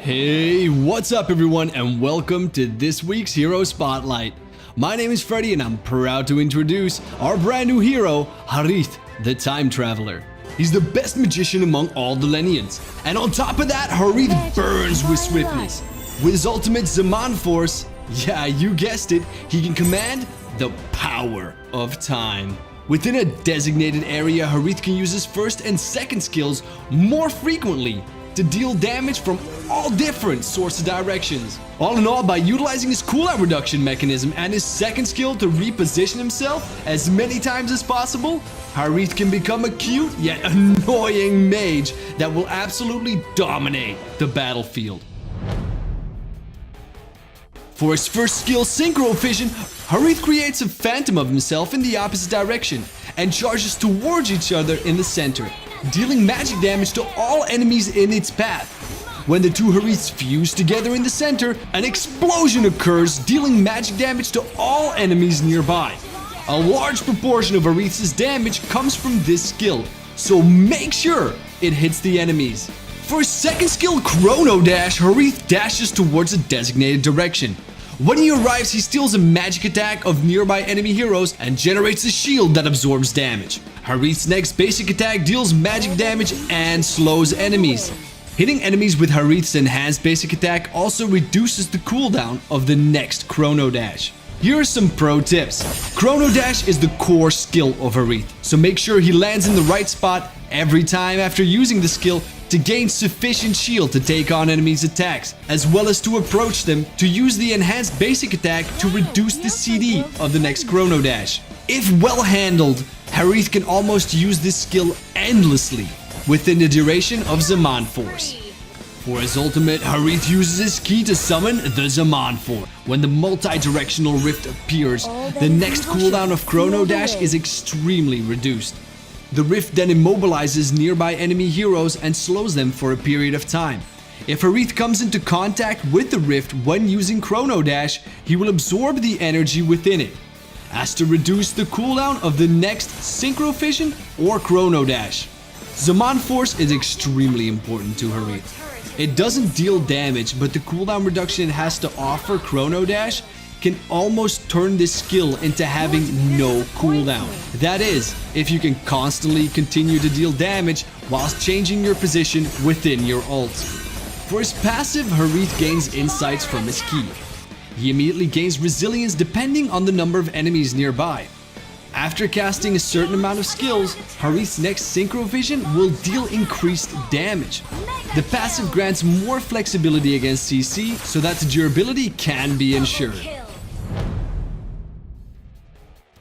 Hey, what's up everyone, and welcome to this week's Hero Spotlight. My name is Freddy and I'm proud to introduce our brand new hero, Harith, the Time Traveler. He's the best magician among all the Lenians, and on top of that, Harith burns with swiftness. With his ultimate Zaman Force, yeah, you guessed it, he can command the power of time. Within a designated area, Harith can use his first and second skills more frequently to deal damage from all different sorts of directions. All in all, by utilizing his cooldown reduction mechanism and his second skill to reposition himself as many times as possible, Harith can become a cute yet annoying mage that will absolutely dominate the battlefield. For his first skill, Synchro Fission, Harith creates a phantom of himself in the opposite direction and charges towards each other in the center, dealing magic damage to all enemies in its path. When the two Hariths fuse together in the center, an explosion occurs, dealing magic damage to all enemies nearby. A large proportion of Harith's damage comes from this skill, so make sure it hits the enemies. For his second skill, Chrono Dash, Harith dashes towards a designated direction. When he arrives, he steals a magic attack of nearby enemy heroes and generates a shield that absorbs damage. Harith's next basic attack deals magic damage and slows enemies. Hitting enemies with Harith's enhanced basic attack also reduces the cooldown of the next Chrono Dash. Here are some pro tips. Chrono Dash is the core skill of Harith, so make sure he lands in the right spot every time after using the skill to gain sufficient shield to take on enemies' attacks, as well as to approach them to use the enhanced basic attack to reduce the CD of the next Chrono Dash. If well handled, Harith can almost use this skill endlessly within the duration of Zaman Force. For his ultimate, Harith uses his key to summon the Zaman Force. When the multi-directional rift appears, the next cooldown of Chrono Dash is extremely reduced. The rift then immobilizes nearby enemy heroes and slows them for a period of time. If Harith comes into contact with the rift when using Chrono Dash, he will absorb the energy within it, as to reduce the cooldown of the next Synchro Fission or Chrono Dash. Zaman Force is extremely important to Harith. It doesn't deal damage, but the cooldown reduction it has to offer Chrono Dash can almost turn this skill into having no cooldown. That is, if you can constantly continue to deal damage whilst changing your position within your ult. For his passive, Harith gains insights from his key. He immediately gains resilience depending on the number of enemies nearby. After casting a certain amount of skills, Harith's next Synchro Vision will deal increased damage. The passive grants more flexibility against CC so that the durability can be ensured.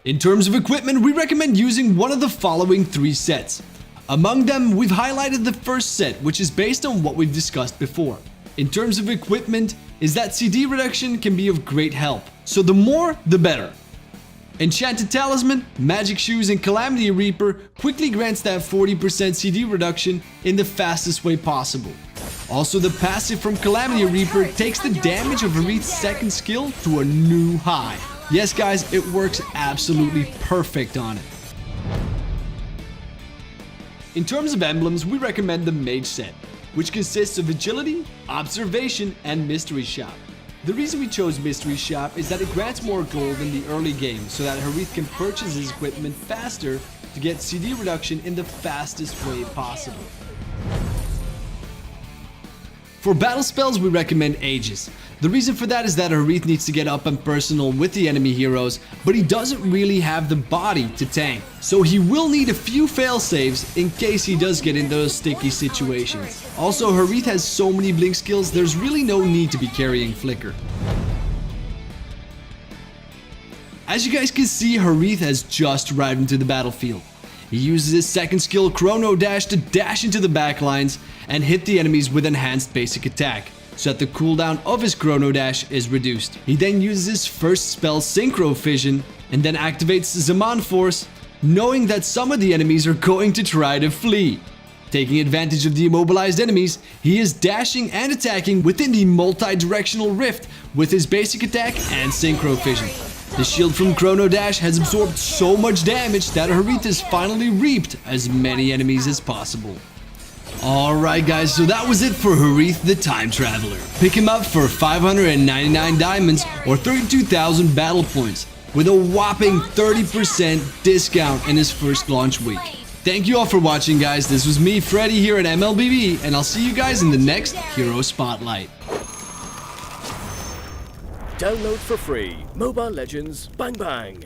In terms of equipment, we recommend using one of the following 3 sets. Among them, we've highlighted the first set, which is based on what we've discussed before. In terms of equipment, is that CD reduction can be of great help, so the more, the better. Enchanted Talisman, Magic Shoes, and Calamity Reaper quickly grants that 40% CD reduction in the fastest way possible. Also, the passive from Calamity Reaper takes the damage of Harith's second skill to a new high. Yes guys, it works absolutely perfect on it. In terms of emblems, we recommend the Mage set, which consists of Agility, Observation, and Mystery Shop. The reason we chose Mystery Shop is that it grants more gold in the early game so that Harith can purchase his equipment faster to get CD reduction in the fastest way possible. For battle spells, we recommend Aegis. The reason for that is that Harith needs to get up and personal with the enemy heroes, but he doesn't really have the body to tank. So he will need a few fail-saves in case he does get in those sticky situations. Also, Harith has so many blink skills, there's really no need to be carrying Flicker. As you guys can see, Harith has just arrived into the battlefield. He uses his second skill, Chrono Dash, to dash into the backlines and hit the enemies with enhanced basic attack, so that the cooldown of his Chrono Dash is reduced. He then uses his first spell, Synchro Fission, and then activates Zaman Force, knowing that some of the enemies are going to try to flee. Taking advantage of the immobilized enemies, he is dashing and attacking within the multi-directional rift with his basic attack and Synchro Fission. The shield from Chrono Dash has absorbed so much damage that Harith has finally reaped as many enemies as possible. Alright guys, so that was it for Harith the Time Traveler. Pick him up for 599 diamonds or 32,000 battle points with a whopping 30% discount in his first launch week. Thank you all for watching guys, this was me Freddy here at MLBB and I'll see you guys in the next Hero Spotlight. Download for free Mobile Legends Bang Bang.